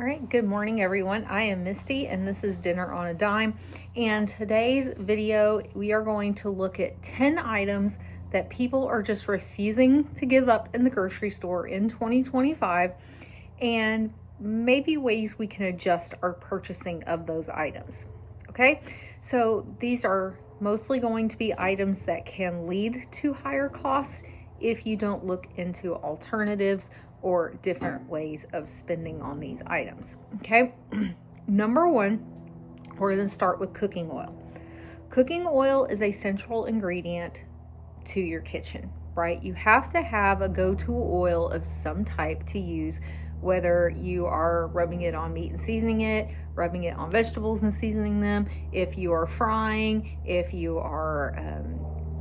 All right, good morning everyone. I am Misty and this is Dinner on a Dime. And today's video, we are going to look at 10 items that people are just refusing to give up in the grocery store in 2025 and maybe ways we can adjust our purchasing of those items. Okay, so these are mostly going to be items that can lead to higher costs if you don't look into alternatives or different ways of spending on these items. Okay, number one, we're going to start with cooking oil. Cooking oil is a central ingredient to your kitchen, right? You have to have a go-to oil of some type to use, whether you are rubbing it on meat and seasoning it, rubbing it on vegetables and seasoning them, if you are frying, if you are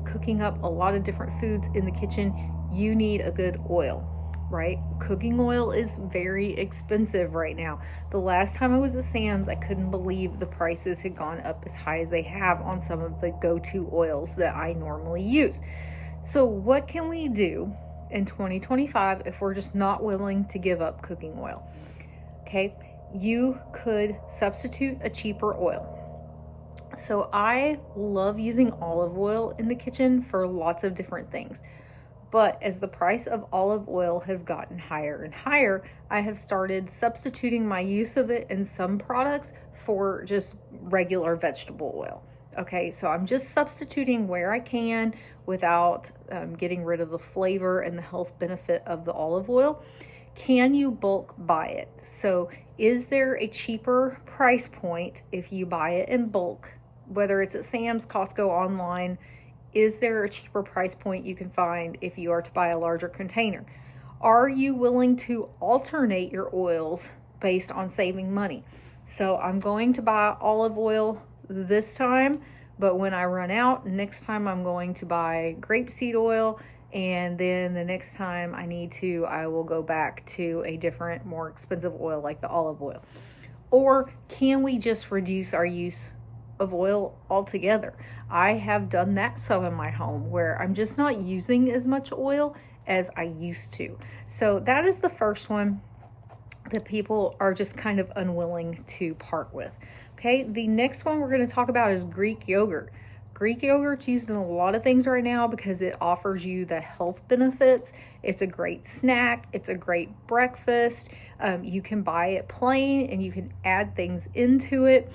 cooking up a lot of different foods in the kitchen, you need a good oil, right? Cooking oil is very expensive right now. The last time I was at Sam's, I couldn't believe the prices had gone up as high as they have on some of the go-to oils that I normally use. So what can we do in 2025 if we're just not willing to give up cooking oil? Okay, you could substitute a cheaper oil. So I love using olive oil in the kitchen for lots of different things. But as the price of olive oil has gotten higher and higher, I have started substituting my use of it in some products for just regular vegetable oil. Okay, so I'm just substituting where I can without getting rid of the flavor and the health benefit of the olive oil. Can you bulk buy it? So is there a cheaper price point if you buy it in bulk, whether it's at Sam's, Costco, online? Is there a cheaper price point you can find if you are to buy a larger container? Are you willing to alternate your oils based on saving money? So I'm going to buy olive oil this time, but when I run out, next time I'm going to buy grapeseed oil, and then the next time I need to, I will go back to a different, more expensive oil like the olive oil. Or can we just reduce our use of oil altogether? I have done that some in my home where I'm just not using as much oil as I used to. So that is the first one that people are just kind of unwilling to part with. Okay, the next one we're going to talk about is Greek yogurt. Greek yogurt's used in a lot of things right now because it offers you the health benefits. It's a great snack. It's a great breakfast. You can buy it plain and you can add things into it.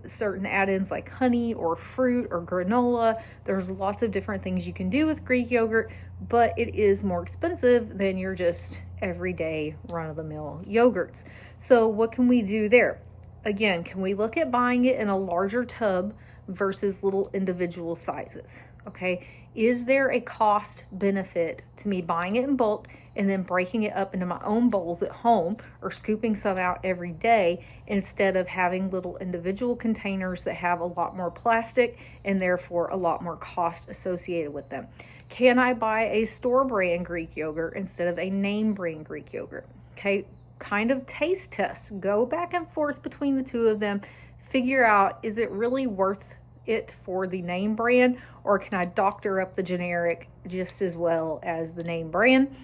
Certain add-ins like honey or fruit or granola. There's lots of different things you can do with Greek yogurt, but it is more expensive than your just everyday run-of-the-mill yogurts. So what can we do there? Again, can we look at buying it in a larger tub versus little individual sizes? Okay, is there a cost benefit to me buying it in bulk and then breaking it up into my own bowls at home or scooping some out every day instead of having little individual containers that have a lot more plastic and therefore a lot more cost associated with them? Can I buy a store brand Greek yogurt instead of a name brand Greek yogurt? Okay, kind of taste test, go back and forth between the two of them, figure out, is it really worth it for the name brand, or can I doctor up the generic just as well as the name brand?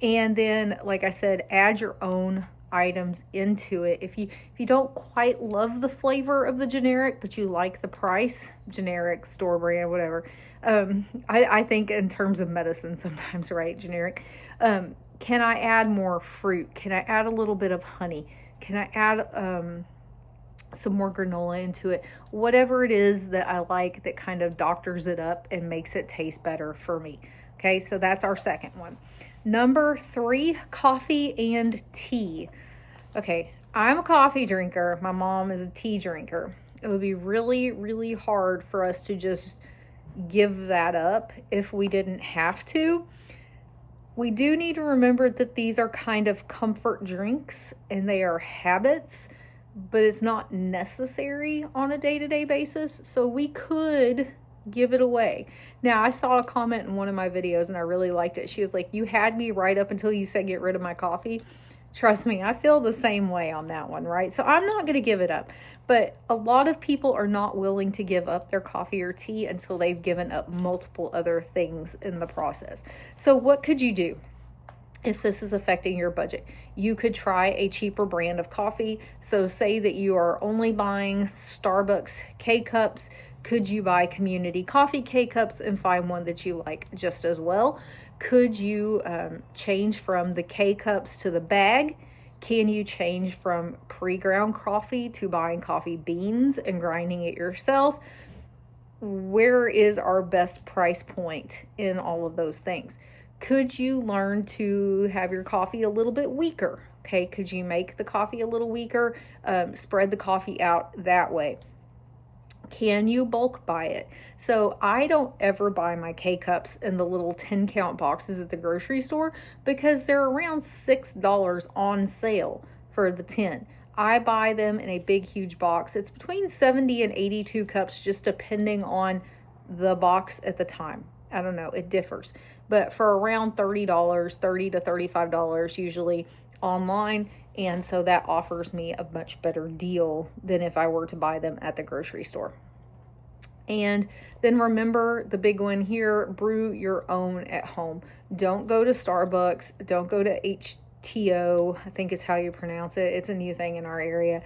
And then, like I said, add your own items into it. If you don't quite love the flavor of the generic, but you like the price, generic, store brand, whatever. I think in terms of medicine sometimes, right? Generic. Can I add more fruit? Can I add a little bit of honey? Can I add some more granola into it? Whatever it is that I like that kind of doctors it up and makes it taste better for me. Okay, so that's our second one. Number 3, coffee and tea. Okay, I'm a coffee drinker. My mom is a tea drinker. It would be really, really hard for us to just give that up if we didn't have to. We do need to remember that these are kind of comfort drinks and they are habits, but it's not necessary on a day-to-day basis. So we could give it away. Now, I saw a comment in one of my videos and I really liked it. She was like, you had me right up until you said get rid of my coffee. Trust me, I feel the same way on that one, right? So I'm not going to give it up. But a lot of people are not willing to give up their coffee or tea until they've given up multiple other things in the process. So what could you do? if this is affecting your budget. You could try a cheaper brand of coffee. So say that you are only buying Starbucks K-Cups. Could you buy Community Coffee K-Cups and find one that you like just as well? Could you change from the K-Cups to the bag? Can you change from pre-ground coffee to buying coffee beans and grinding it yourself? Where is our best price point in all of those things? Could you learn to have your coffee a little bit weaker? Okay, could you make the coffee a little weaker, spread the coffee out that way? Can you bulk buy it? So I don't ever buy my K-Cups in the little 10 count boxes at the grocery store because they're around $6 on sale for the 10. I buy them in a big, huge box. It's between 70 and 82 cups, just depending on the box at the time. I don't know, it differs. But for around $30, $30 to $35 usually online. And so that offers me a much better deal than if I were to buy them at the grocery store. And then remember the big one here, brew your own at home. Don't go to Starbucks. Don't go to HTO, I think is how you pronounce it. It's a new thing in our area.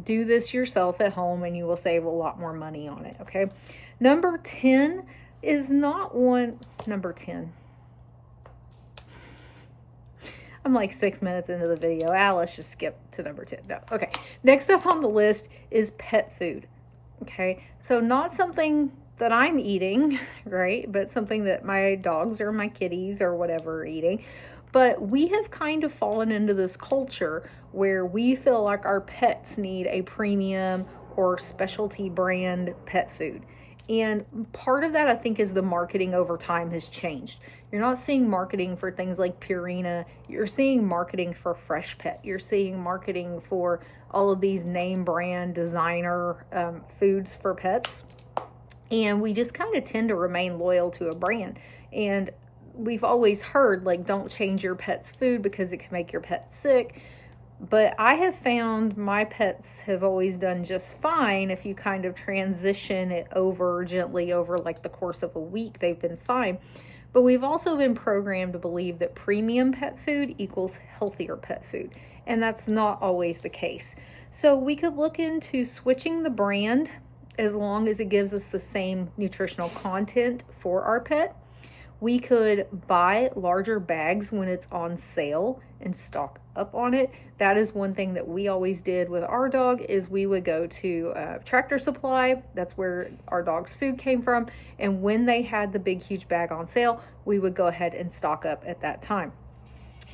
Do this yourself at home and you will save a lot more money on it, okay? Number 10 is not one, number 10. I'm like 6 minutes into the video. Let's just skip to number 10. No, okay. Next up on the list is pet food. Okay, so not something that I'm eating, right? But something that my dogs or my kitties or whatever are eating. But we have kind of fallen into this culture where we feel like our pets need a premium or specialty brand pet food. And part of that, I think, is the marketing over time has changed. You're not seeing marketing for things like Purina. You're seeing marketing for Freshpet. You're seeing marketing for all of these name brand designer foods for pets. And we just kind of tend to remain loyal to a brand. And we've always heard, like, don't change your pet's food because it can make your pet sick. But I have found my pets have always done just fine. If you kind of transition it over gently over like the course of a week, they've been fine. But we've also been programmed to believe that premium pet food equals healthier pet food. And that's not always the case. So we could look into switching the brand as long as it gives us the same nutritional content for our pet. We could buy larger bags when it's on sale and stock up on it. That is one thing that we always did with our dog is we would go to Tractor Supply. That's where our dog's food came from. And when they had the big, huge bag on sale, we would go ahead and stock up at that time.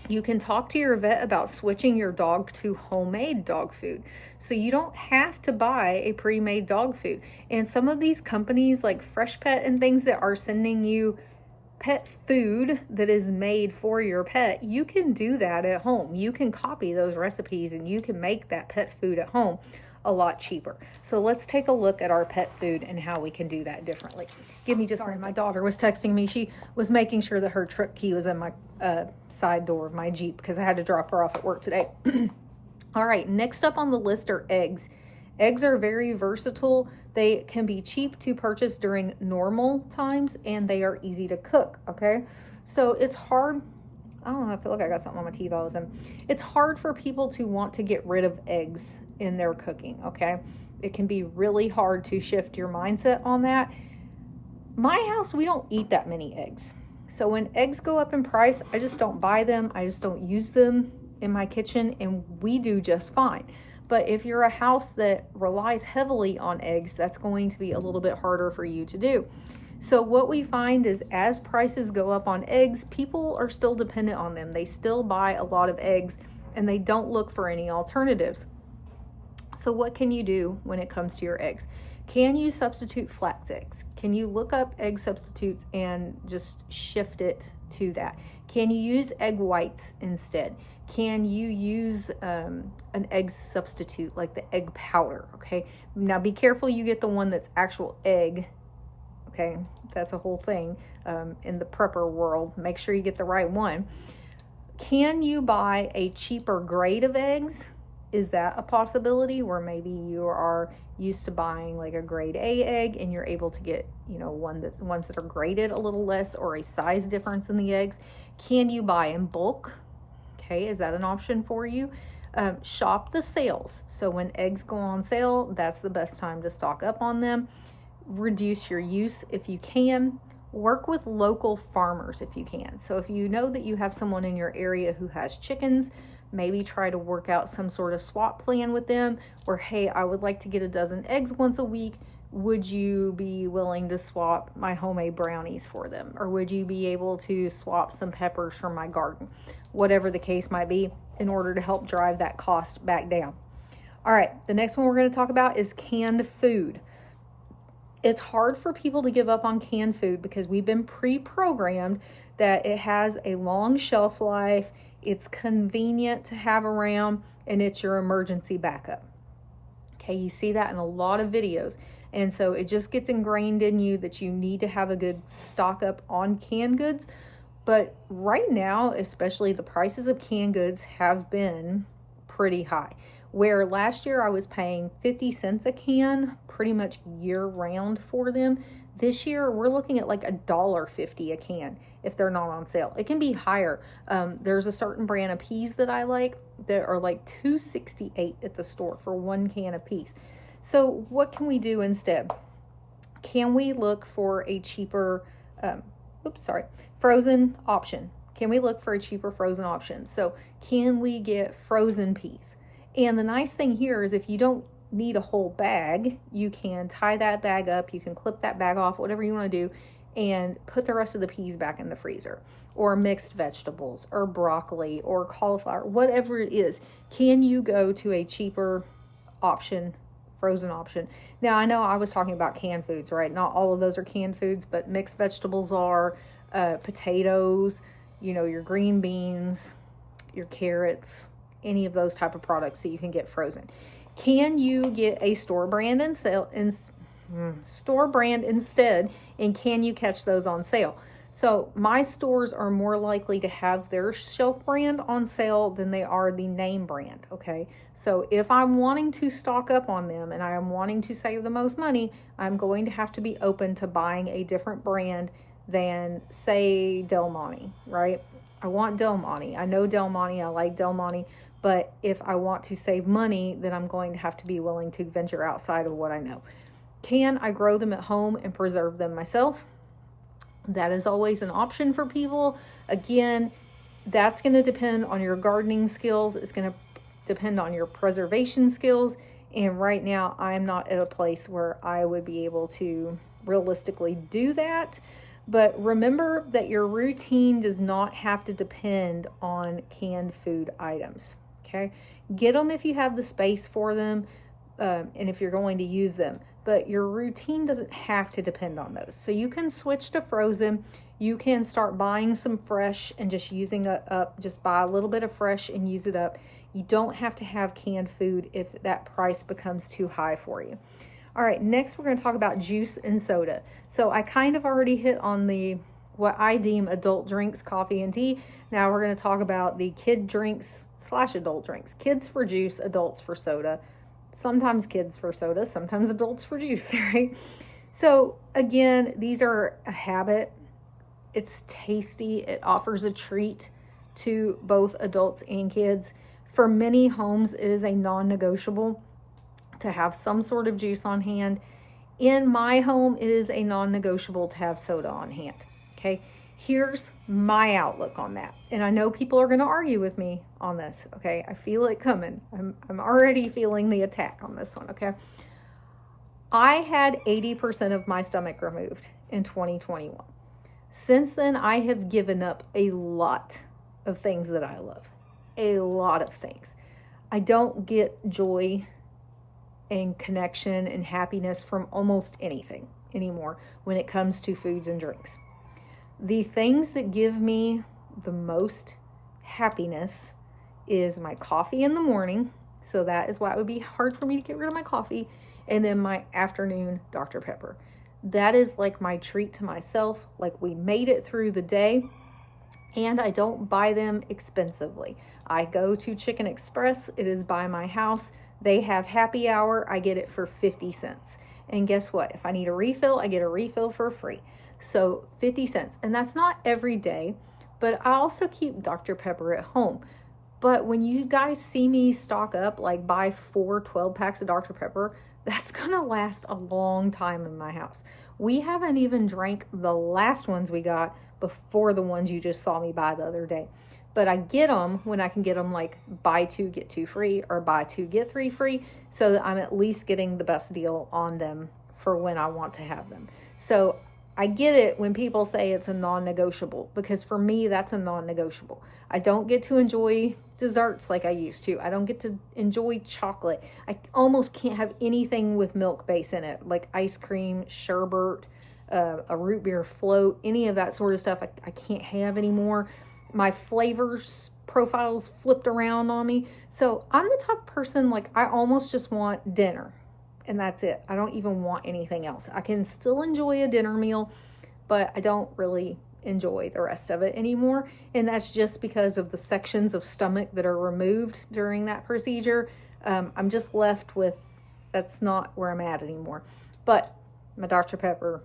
You can talk to your vet about switching your dog to homemade dog food. So you don't have to buy a pre-made dog food. And some of these companies like Freshpet and things that are sending you pet food that is made for your pet, you can do that at home. You can copy those recipes and you can make that pet food at home a lot cheaper. So let's take a look at our pet food and how we can do that differently. Give me just a minute. My daughter was texting me. She was making sure that her trip key was in my side door of my Jeep because I had to drop her off at work today. All right, next up on the list are eggs. Eggs are very versatile. They can be cheap to purchase during normal times and they are easy to cook, okay? So it's hard, I don't know, I feel like I got something on my teeth all of a sudden. It's hard for people to want to get rid of eggs in their cooking, okay? It can be really hard to shift your mindset on that. My house, we don't eat that many eggs. So when eggs go up in price, I just don't buy them. I just don't use them in my kitchen and we do just fine. But if you're a house that relies heavily on eggs, that's going to be a little bit harder for you to do. So what we find is as prices go up on eggs, people are still dependent on them. They still buy a lot of eggs and they don't look for any alternatives. So what can you do when it comes to your eggs? Can you substitute flax eggs? Can you look up egg substitutes and just shift it to that? Can you use egg whites instead? Can you use an egg substitute like the egg powder, okay? Now be careful you get the one that's actual egg, okay? That's a whole thing in the prepper world. Make sure you get the right one. Can you buy a cheaper grade of eggs? Is that a possibility where maybe you are used to buying like a grade A egg and you're able to get, you know, ones that are graded a little less or a size difference in the eggs? Can you buy in bulk? Okay, is that an option for you? Shop the sales. So when eggs go on sale, that's the best time to stock up on them. Reduce your use if you can. Work with local farmers if you can. So if you know that you have someone in your area who has chickens, maybe try to work out some sort of swap plan with them where, hey, I would like to get a dozen eggs once a week. Would you be willing to swap my homemade brownies for them? Or would you be able to swap some peppers from my garden? Whatever the case might be, in order to help drive that cost back down. All right, the next one we're going to talk about is canned food. It's hard for people to give up on canned food because we've been pre-programmed that it has a long shelf life, it's convenient to have around, and it's your emergency backup. Okay, you see that in a lot of videos. And so it just gets ingrained in you that you need to have a good stock up on canned goods. But right now, especially the prices of canned goods have been pretty high. Where last year I was paying 50 cents a can pretty much year round for them. This year we're looking at like $1.50 a can if they're not on sale. It can be higher. There's a certain brand of peas that I like that are like $2.68 at the store for one can of peas. So what can we do instead? Can we look for a cheaper, frozen option? Can we look for a cheaper frozen option? So can we get frozen peas? And the nice thing here is if you don't need a whole bag, you can tie that bag up, you can clip that bag off, whatever you want to do, and put the rest of the peas back in the freezer. Or mixed vegetables, or broccoli, or cauliflower, whatever it is. Can you go to a cheaper option, frozen option? Now, I know I was talking about canned foods, right? Not all of those are canned foods, but mixed vegetables are, potatoes, your green beans, your carrots, any of those type of products that you can get frozen. Can you get a store brand instead? And can you catch those on sale? So my stores are more likely to have their shelf brand on sale than they are the name brand. Okay, so if I'm wanting to stock up on them and I am wanting to save the most money, I'm going to have to be open to buying a different brand than, say, Del Monte, right? I want Del Monte. I know Del Monte. I like Del Monte. But if I want to save money, then I'm going to have to be willing to venture outside of what I know. Can I grow them at home and preserve them myself? That is always an option for people. Again, that's going to depend on your gardening skills. It's going to depend on your preservation skills. And right now, I'm not at a place where I would be able to realistically do that. But remember that your routine does not have to depend on canned food items. Okay, get them if you have the space for them, and if you're going to use them. But your routine doesn't have to depend on those. So you can switch to frozen. You can start buying some fresh and just using it up. Just buy a little bit of fresh and use it up. You don't have to have canned food if that price becomes too high for you. All right, next we're going to talk about juice and soda. So I kind of already hit on what I deem adult drinks, coffee and tea. Now we're going to talk about the kid drinks / adult drinks. Kids for juice, adults for soda. Sometimes kids for soda, sometimes adults for juice, right? So again, these are a habit. It's tasty. It offers a treat to both adults and kids. For many homes, it is a non-negotiable to have some sort of juice on hand. In my home, it is a non-negotiable to have soda on hand. Okay, here's my outlook on that. And I know people are going to argue with me on this. Okay, I feel it coming. I'm already feeling the attack on this one. Okay, I had 80% of my stomach removed in 2021. Since then, I have given up a lot of things that I love. A lot of things. I don't get joy and connection and happiness from almost anything anymore when it comes to foods and drinks. The things that give me the most happiness is my coffee in the morning. So that is why it would be hard for me to get rid of my coffee. And then my afternoon Dr. Pepper. That is like my treat to myself. Like we made it through the day. And I don't buy them expensively. I go to Chicken Express. It is by my house. They have happy hour. I get it for 50 cents. And guess what? If I need a refill, I get a refill for free. So 50 cents. And that's not every day, but I also keep Dr. Pepper at home. But when you guys see me stock up, like buy 4 12 packs of Dr. Pepper, that's gonna last a long time in my house. We haven't even drank the last ones we got before the ones you just saw me buy the other day. But I get them when I can get them, like buy 2 get 2 free or buy 2 get 3 free, so that I'm at least getting the best deal on them for when I want to have them. So I get it when people say it's a non-negotiable, because for me, that's a non-negotiable. I don't get to enjoy desserts like I used to. I don't get to enjoy chocolate. I almost can't have anything with milk base in it, like ice cream, sherbet, a root beer float, any of that sort of stuff. I can't have anymore. My flavors profiles flipped around on me. So I'm the type of person, like, I almost just want dinner. And that's it. I don't even want anything else. I can still enjoy a dinner meal, but I don't really enjoy the rest of it anymore. And that's just because of the sections of stomach that are removed during that procedure. I'm just left with, that's not where I'm at anymore. But my Dr. Pepper,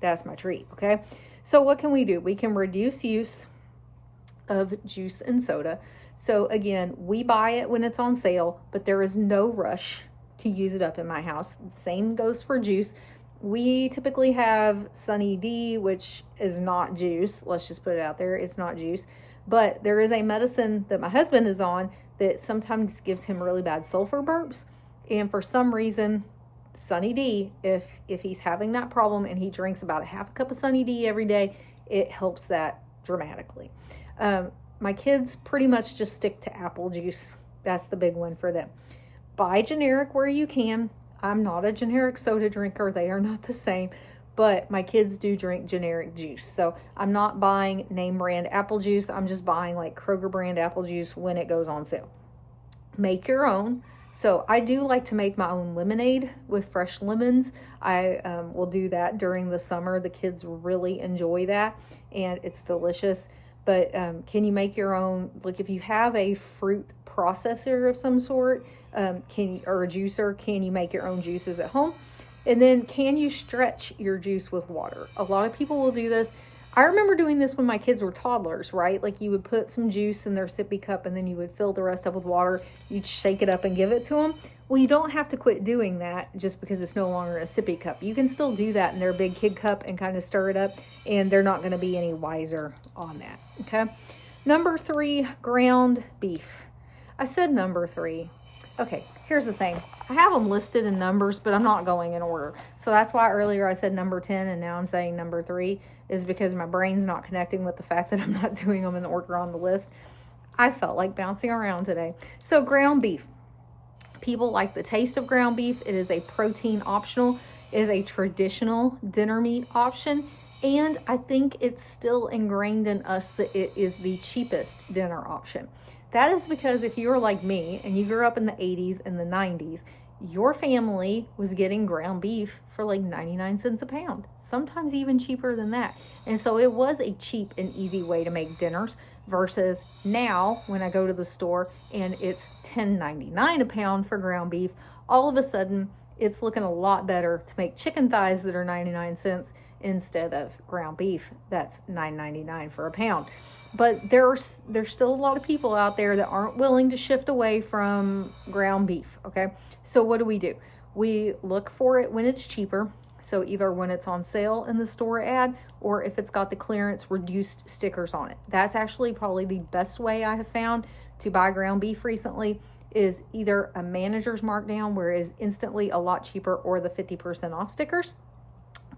that's my treat, okay? So what can we do? We can reduce use of juice and soda. So again, we buy it when it's on sale, but there is no rush to use it up in my house. Same goes for juice. We typically have Sunny D, which is not juice. Let's just put it out there. It's not juice. But there is a medicine that my husband is on that sometimes gives him really bad sulfur burps. And for some reason, Sunny D, if he's having that problem and he drinks about a half a cup of Sunny D every day, it helps that dramatically. My kids pretty much just stick to apple juice. That's the big one for them. Buy generic where you can. I'm not a generic soda drinker. They are not the same, but my kids do drink generic juice. So I'm not buying name brand apple juice. I'm just buying like Kroger brand apple juice when it goes on sale. Make your own. So I do like to make my own lemonade with fresh lemons. I will do that during the summer. The kids really enjoy that and it's delicious. But can you make your own? Like if you have a fruit processor of some sort, or a juicer, can you make your own juices at home? And then can you stretch your juice with water? A lot of people will do this. I remember doing this when my kids were toddlers, right? Like you would put some juice in their sippy cup and then you would fill the rest up with water. You'd shake it up and give it to them. Well, you don't have to quit doing that just because it's no longer a sippy cup. You can still do that in their big kid cup and kind of stir it up, and they're not going to be any wiser on that, okay? Number 3, ground beef. I said number 3. Okay, here's the thing. I have them listed in numbers, but I'm not going in order. So that's why earlier I said number 10 and now I'm saying number 3, is because my brain's not connecting with the fact that I'm not doing them in order on the list. I felt like bouncing around today. So ground beef. People like the taste of ground beef. It is a protein optional. It is a traditional dinner meat option. And I think it's still ingrained in us that it is the cheapest dinner option. That is because if you're like me and you grew up in the 80s and the 90s, your family was getting ground beef for like 99 cents a pound, sometimes even cheaper than that. And so it was a cheap and easy way to make dinners versus now when I go to the store and it's $10.99 a pound for ground beef, all of a sudden it's looking a lot better to make chicken thighs that are 99 cents instead of ground beef that's $9.99 for a pound. But there's still a lot of people out there that aren't willing to shift away from ground beef, okay? So what do? We look for it when it's cheaper. So either when it's on sale in the store ad or if it's got the clearance reduced stickers on it. That's actually probably the best way I have found to buy ground beef recently, is either a manager's markdown where it is instantly a lot cheaper, or the 50% off stickers.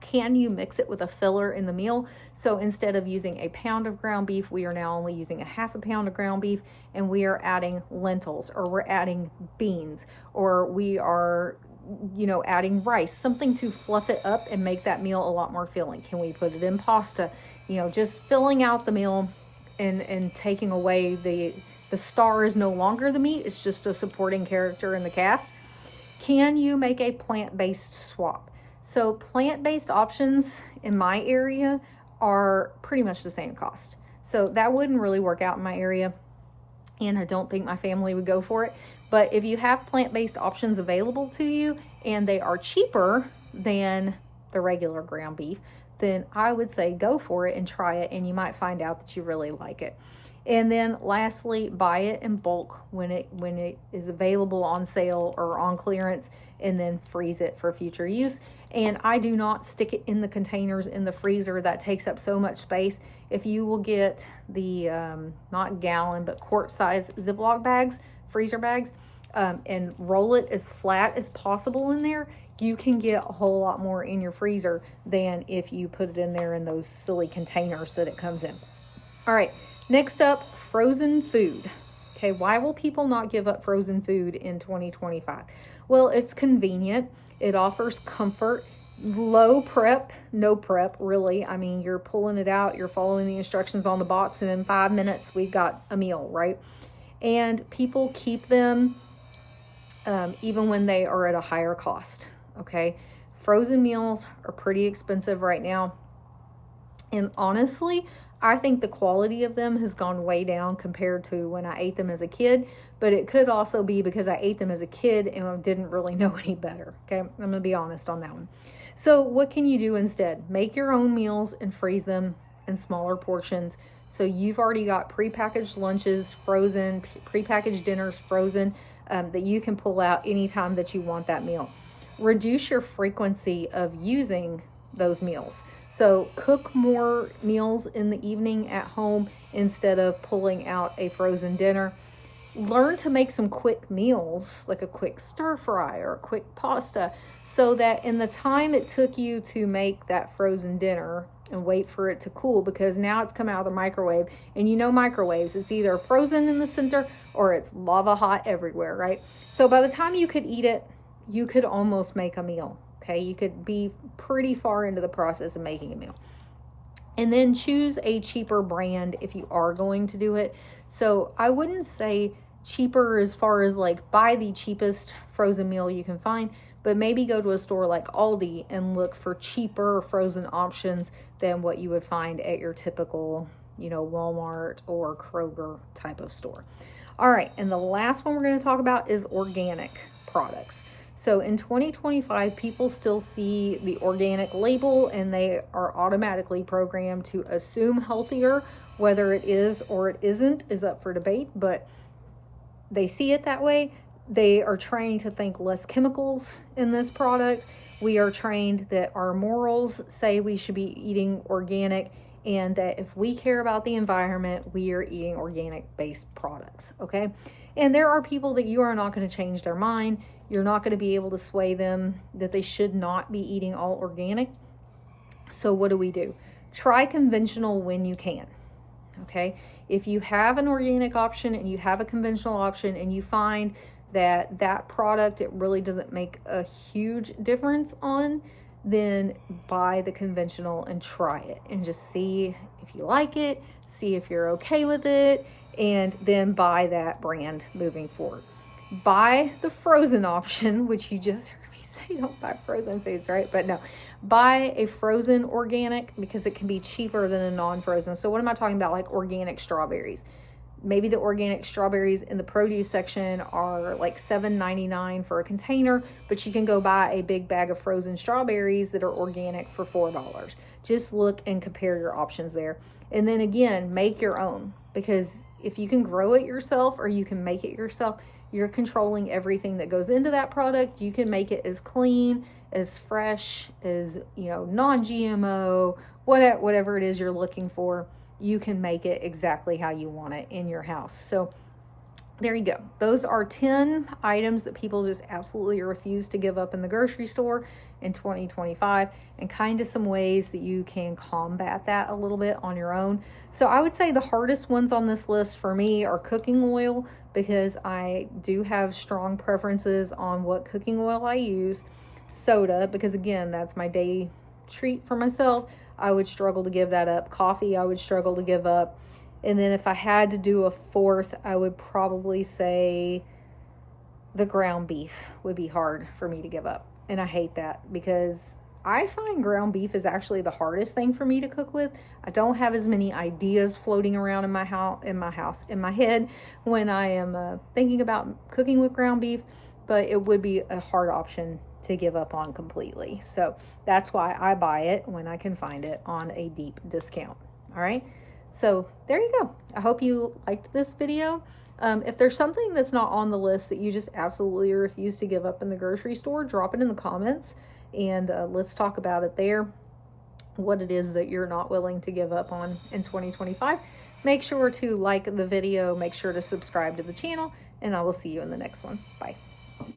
Can you mix it with a filler in the meal? So instead of using a pound of ground beef, we are now only using a half a pound of ground beef, and we are adding lentils, or we're adding beans, or we are, adding rice, something to fluff it up and make that meal a lot more filling. Can we put it in pasta? Just filling out the meal and taking away the star is no longer the meat. It's just a supporting character in the cast. Can you make a plant-based swap? So plant-based options in my area are pretty much the same cost. So that wouldn't really work out in my area, and I don't think my family would go for it. But if you have plant-based options available to you and they are cheaper than the regular ground beef, then I would say go for it and try it, and you might find out that you really like it. And then lastly, buy it in bulk when it is available on sale or on clearance, and then freeze it for future use. And I do not stick it in the containers in the freezer. That takes up so much space. If you will get the not gallon but quart size Ziploc bags, freezer bags, and roll it as flat as possible in there, you can get a whole lot more in your freezer than if you put it in there in those silly containers that it comes in. All right. Next up, frozen food. Okay, why will people not give up frozen food in 2025? Well, it's convenient. It offers comfort, low prep, no prep, really. I mean, you're pulling it out, you're following the instructions on the box, and in 5 minutes, we've got a meal, right? And people keep them even when they are at a higher cost, okay? Frozen meals are pretty expensive right now. And honestly, I think the quality of them has gone way down compared to when I ate them as a kid, but it could also be because I ate them as a kid and I didn't really know any better. Okay, I'm gonna be honest on that one. So what can you do instead? Make your own meals and freeze them in smaller portions. So you've already got prepackaged lunches frozen, prepackaged dinners frozen, that you can pull out anytime that you want that meal. Reduce your frequency of using those meals. So cook more meals in the evening at home instead of pulling out a frozen dinner. Learn to make some quick meals, like a quick stir fry or a quick pasta, so that in the time it took you to make that frozen dinner and wait for it to cool, because now it's come out of the microwave, and you know microwaves, it's either frozen in the center or it's lava hot everywhere, right? So by the time you could eat it, you could almost make a meal. Okay, you could be pretty far into the process of making a meal. And then choose a cheaper brand if you are going to do it. So I wouldn't say cheaper as far as like buy the cheapest frozen meal you can find, but maybe go to a store like Aldi and look for cheaper frozen options than what you would find at your typical, Walmart or Kroger type of store. All right, and the last one we're going to talk about is organic products. So in 2025, people still see the organic label and they are automatically programmed to assume healthier. Whether it is or it isn't is up for debate, but they see it that way. They are trained to think less chemicals in this product. We are trained that our morals say we should be eating organic, and that if we care about the environment, we are eating organic based products, okay? And there are people that you are not going to change their mind. You're not going to be able to sway them that they should not be eating all organic. So what do? Try conventional when you can, okay? If you have an organic option and you have a conventional option and you find that product, it really doesn't make a huge difference on, then buy the conventional and try it and just see if you like it, see if you're okay with it, and then buy that brand moving forward. Buy the frozen option, which you just heard me say, don't buy frozen foods, right? But no, buy a frozen organic because it can be cheaper than a non-frozen. So what am I talking about? Like organic strawberries. Maybe the organic strawberries in the produce section are like $7.99 for a container, but you can go buy a big bag of frozen strawberries that are organic for $4. Just look and compare your options there. And then again, make your own, because if you can grow it yourself or you can make it yourself, you're controlling everything that goes into that product. You can make it as clean, as fresh, as, non-GMO, whatever it is you're looking for. You can make it exactly how you want it in your house. So there you go. Those are 10 items that people just absolutely refuse to give up in the grocery store in 2025, and kind of some ways that you can combat that a little bit on your own. So I would say the hardest ones on this list for me are cooking oil, because I do have strong preferences on what cooking oil I use. Soda, because again, that's my day treat for myself. I would struggle to give that up. Coffee, I would struggle to give up. And then if I had to do a fourth, I would probably say the ground beef would be hard for me to give up. And I hate that, because I find ground beef is actually the hardest thing for me to cook with. I don't have as many ideas floating around in my head when I am thinking about cooking with ground beef, but it would be a hard option to give up on completely. So that's why I buy it when I can find it on a deep discount. All right. So there you go. I hope you liked this video. If there's something that's not on the list that you just absolutely refuse to give up in the grocery store, drop it in the comments and let's talk about it there. What it is that you're not willing to give up on in 2025. Make sure to like the video, make sure to subscribe to the channel, and I will see you in the next one. Bye.